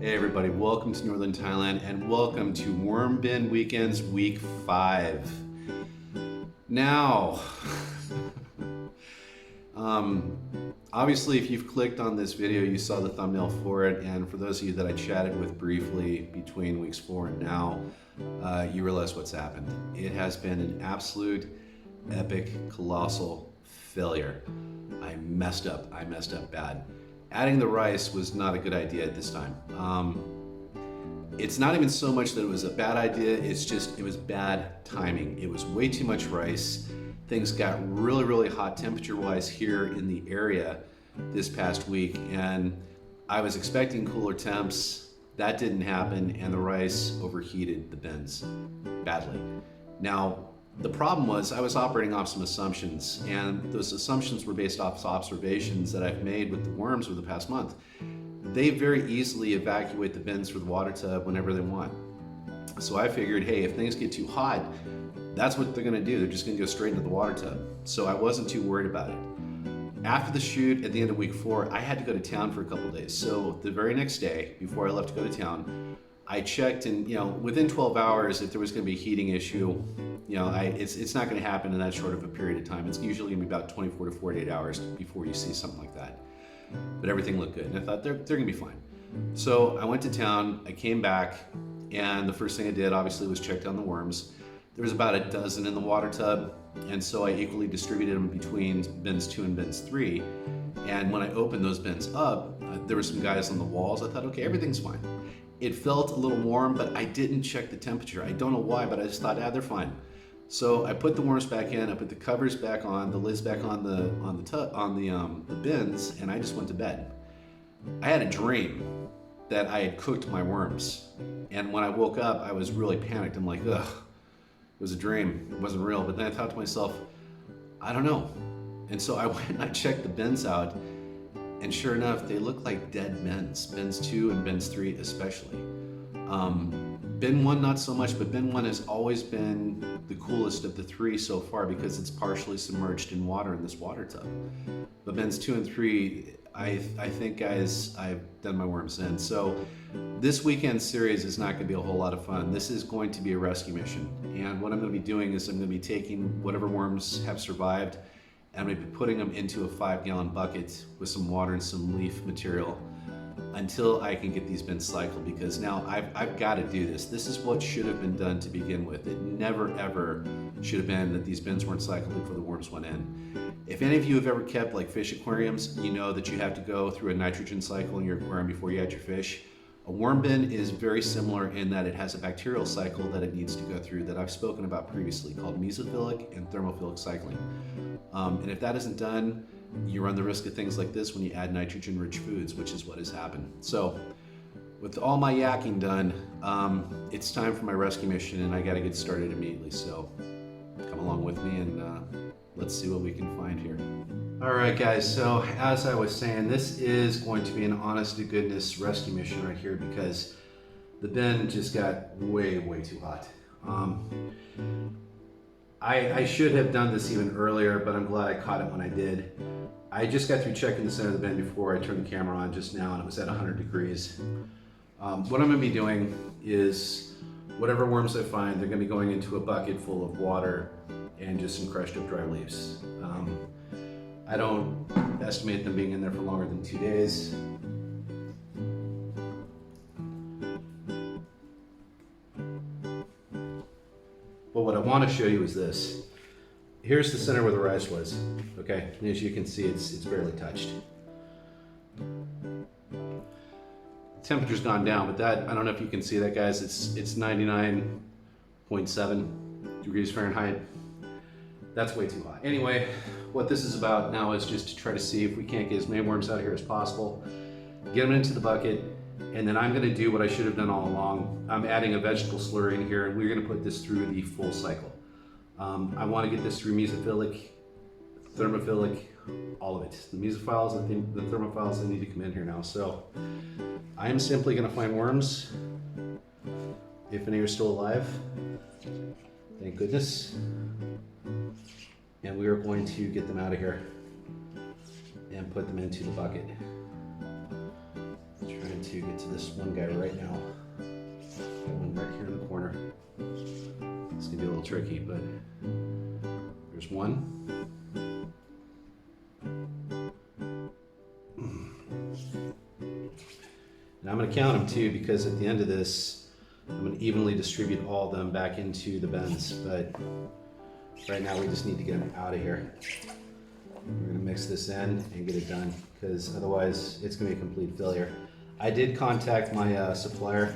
Hey everybody, welcome to Northern Thailand and welcome to Worm Bin Weekends Week 5. Now, obviously if you've clicked on this video, you saw the thumbnail for it, and for those of you that I chatted with briefly between weeks 4 and now, you realize what's happened. It has been an absolute epic, colossal failure. I messed up bad. Adding the rice was not a good idea at this time. It's not even so much that it was a bad idea, it's just it was bad timing. It was way too much rice. Things got really hot temperature-wise here in the area this past week, and I was expecting cooler temps. That didn't happen, and the rice overheated the bins badly. Now, the problem was I was operating off some assumptions, and those assumptions were based off observations that I've made with the worms over the past month. They very easily evacuate the bins for the water tub whenever they want. So I figured, hey, if things get too hot, that's what they're gonna do. They're just gonna go straight into the water tub. So I wasn't too worried about it. After the shoot at the end of week 4, I had to go to town for a couple days. So the very next day, before I left to go to town, I checked, and within 12 hours, if there was going to be a heating issue, it's not going to happen in that short of a period of time. It's usually going to be about 24 to 48 hours before you see something like that. But everything looked good, and I thought they're going to be fine. So I went to town, I came back, and the first thing I did, obviously, was check down the worms. There was about a dozen in the water tub, and so I equally distributed them between bins 2 and bins 3. And when I opened those bins up, there were some guys on the walls. I thought, okay, everything's fine. It felt a little warm, but I didn't check the temperature. I don't know why, but I just thought, they're fine. So I put the worms back in, I put the covers back on, the lids back on the bins, and I just went to bed. I had a dream that I had cooked my worms, and when I woke up, I was really panicked. I'm like, ugh, it was a dream. It wasn't real. But then I thought to myself, I don't know. And so I went and I checked the bins out. And sure enough, they look like dead bins. Bins 2 and bins 3 especially. Bin 1 not so much, but bin 1 has always been the coolest of the 3 so far because it's partially submerged in water in this water tub. But bins 2 and 3, I think, guys, I've done my worms in. So this weekend series is not going to be a whole lot of fun. This is going to be a rescue mission. And what I'm going to be doing is I'm going to be taking whatever worms have survived, and I'm going to be putting them into a 5-gallon bucket with some water and some leaf material until I can get these bins cycled, because now I've got to do this. This is what should have been done to begin with. It never ever should have been that these bins weren't cycled before the worms went in. If any of you have ever kept like fish aquariums, you know that you have to go through a nitrogen cycle in your aquarium before you add your fish. A worm bin is very similar in that it has a bacterial cycle that it needs to go through that I've spoken about previously, called mesophilic and thermophilic cycling. And if that isn't done, you run the risk of things like this when you add nitrogen-rich foods, which is what has happened. So with all my yakking done, it's time for my rescue mission, and I got to get started immediately. So come along with me, and let's see what we can find here. All right, guys, so as I was saying, this is going to be an honest-to-goodness rescue mission right here because the bin just got way too hot. I should have done this even earlier, but I'm glad I caught it when I did. I just got through checking the center of the bin before I turned the camera on just now, and it was at 100 degrees. What I'm going to be doing is whatever worms I find, they're going to be going into a bucket full of water and just some crushed up dry leaves. I don't estimate them being in there for longer than 2 days. But what I want to show you is this. Here's the center where the rice was, okay? And as you can see, it's barely touched. The temperature's gone down, but that, I don't know if you can see that, guys, it's 99.7 degrees Fahrenheit. That's way too hot. Anyway, what this is about now is just to try to see if we can't get as many worms out of here as possible, get them into the bucket, and then I'm gonna do what I should have done all along. I'm adding a vegetable slurry in here, and we're gonna put this through the full cycle. I wanna get this through mesophilic, thermophilic, all of it. The mesophiles, I think the thermophiles, they need to come in here now. So I am simply gonna find worms, if any are still alive. Thank goodness. And we are going to get them out of here and put them into the bucket. Trying to get to this one guy right now. One right here in the corner. It's gonna be a little tricky, but there's one. And I'm gonna count them too, because at the end of this, I'm gonna evenly distribute all of them back into the bins. But right now we just need to get them out of here. We're gonna mix this in and get it done, because otherwise it's gonna be a complete failure. I did contact my supplier,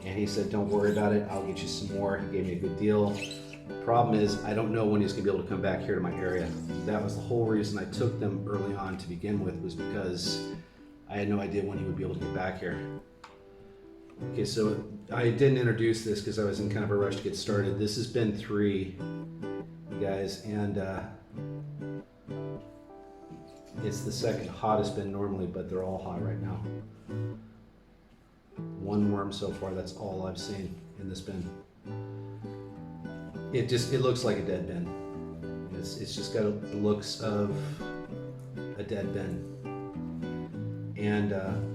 and he said, don't worry about it, I'll get you some more. He gave me a good deal. Problem is, I don't know when he's gonna be able to come back here to my area. That was the whole reason I took them early on to begin with, was because I had no idea when he would be able to get back here. Okay, so I didn't introduce this because I was in kind of a rush to get started. This has been 3, you guys, and it's the second hottest bin normally, but they're all hot right now. 1 worm so far, that's all I've seen in this bin. It looks like a dead bin. It's just got the looks of a dead bin. And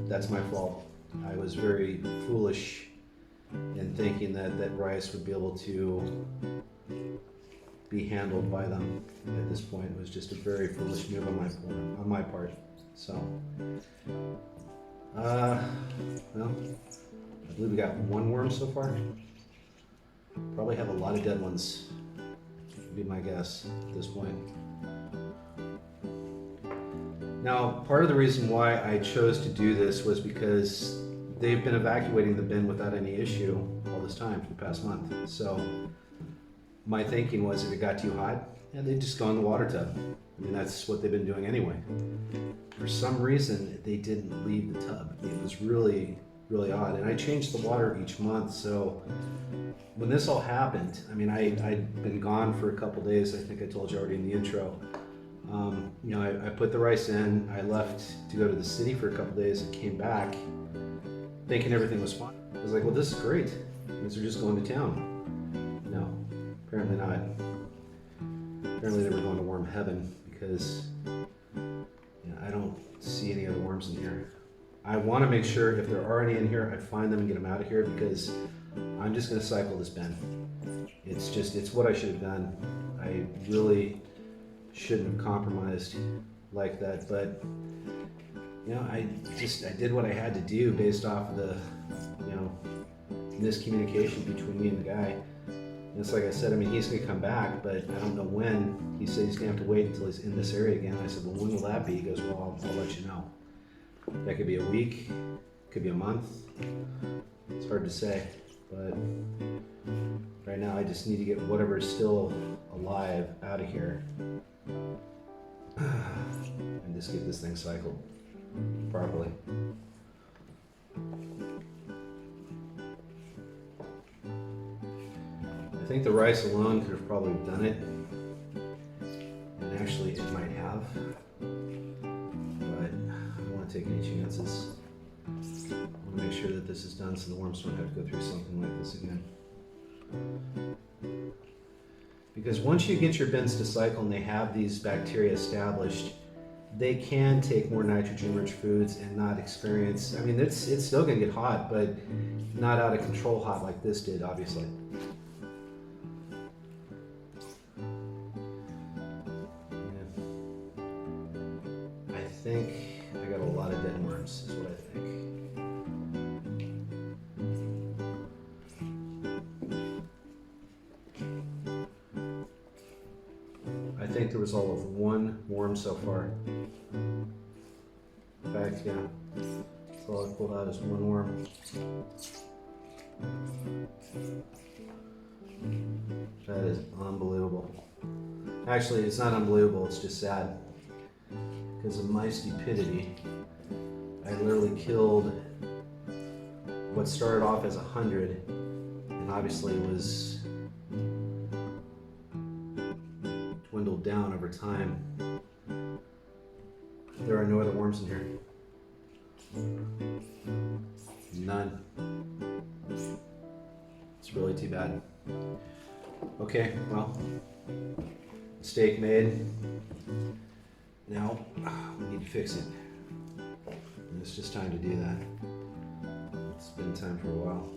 that's my fault. I was very foolish in thinking that rice would be able to be handled by them at this point. It was just a very foolish move on my part. So, well, I believe we got 1 worm so far. Probably have a lot of dead ones, would be my guess at this point. Now, part of the reason why I chose to do this was because they've been evacuating the bin without any issue all this time for the past month. So my thinking was, if it got too hot, they'd just go in the water tub. I mean, that's what they've been doing anyway. For some reason, they didn't leave the tub. It was really, really odd. And I changed the water each month. So when this all happened, I mean, I'd been gone for a couple days. I think I told you already in the intro. You know, I put the rice in. I left to go to the city for a couple days. I came back thinking everything was fine. I was like, well, this is great. These are just going to town. No, apparently not. Apparently they were going to worm heaven, because I don't see any other worms in here. I want to make sure if there are any in here, I find them and get them out of here, because I'm just going to cycle this bin. It's what I should have done. I really shouldn't have compromised like that, but you know, I did what I had to do based off of the, you know, miscommunication between me and the guy. And it's like I said, I mean, he's gonna come back, but I don't know when. He said he's gonna have to wait until he's in this area again. I said, well, when will that be? He goes, well, I'll let you know. That could be a week, could be a month. It's hard to say, but right now I just need to get whatever is still alive out of here and just get this thing cycled properly. I think the rice alone could have probably done it, and actually it might have, but I don't want to take any chances. I want to make sure that this is done so the worms don't have to go through something like this again. Because once you get your bins to cycle and they have these bacteria established, they can take more nitrogen-rich foods and not experience, I mean, it's still going to get hot, but not out of control hot like this did, obviously. Yeah. I think I got a lot of dead worms, is what I think. I think there was all of 1 worm so far. In fact, yeah, that's all I pulled out is 1 worm. That is unbelievable. Actually, it's not unbelievable, it's just sad. Because of my stupidity, I literally killed what started off as 100, and obviously was dwindled down over time. There are no other worms in here. None. It's really too bad. Okay, well, mistake made. Now we need to fix it. it's just time to do that. It's been time for a while.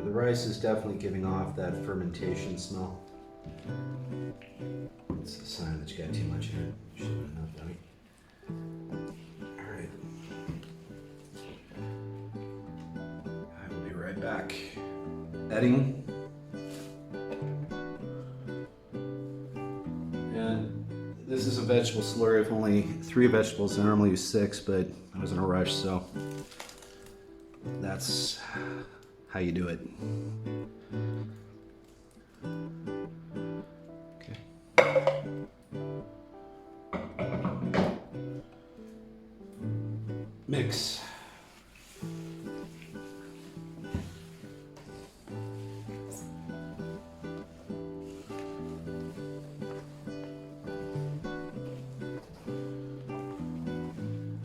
The rice is definitely giving off that fermentation smell. It's a sign that you got too much in it. Should have enough, dummy. Alright. I will be right back. Adding. And this is a vegetable slurry of only 3 vegetables. I normally use 6, but I was in a rush, so that's how you do it. Okay. Mix.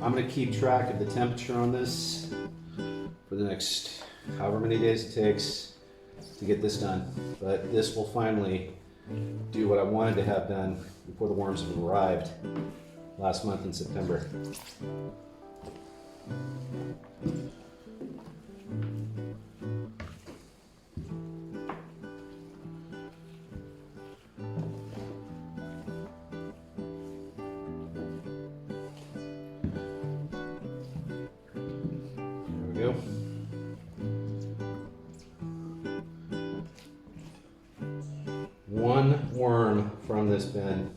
I'm going to keep track of the temperature on this for the next however many days it takes to get this done. But this will finally do what I wanted to have done before the worms have arrived last month in September. There we go. One worm from this bin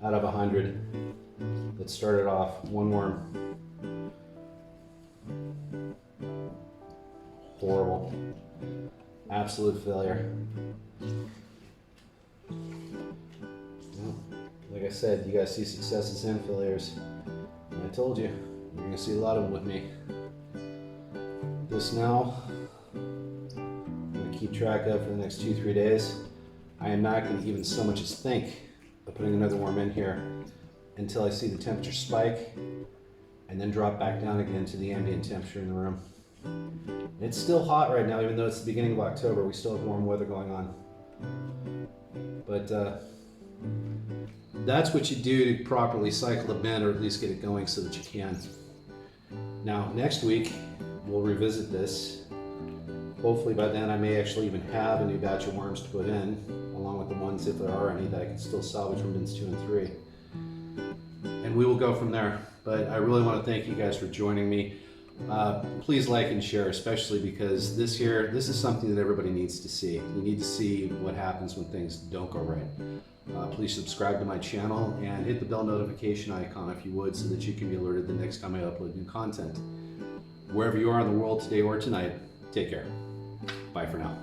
out of 100 that started off. One worm. Horrible. Absolute failure. Well, like I said, you guys see successes and failures. And I told you, you're going to see a lot of them with me. This now, I'm going to keep track of for the next 2-3 days. I am not going to even so much as think of putting another worm in here until I see the temperature spike and then drop back down again to the ambient temperature in the room. It's still hot right now, even though it's the beginning of October. We still have warm weather going on. But that's what you do to properly cycle the bin, or at least get it going so that you can. Now, next week, we'll revisit this. Hopefully by then I may actually even have a new batch of worms to put in, along with the ones, if there are any, that I can still salvage from bins 2 and 3. And we will go from there. But I really want to thank you guys for joining me. Please like and share, especially because this is something that everybody needs to see. You need to see what happens when things don't go right. Please subscribe to my channel and hit the bell notification icon if you would, so that you can be alerted the next time I upload new content. Wherever you are in the world today or tonight, take care. Bye for now.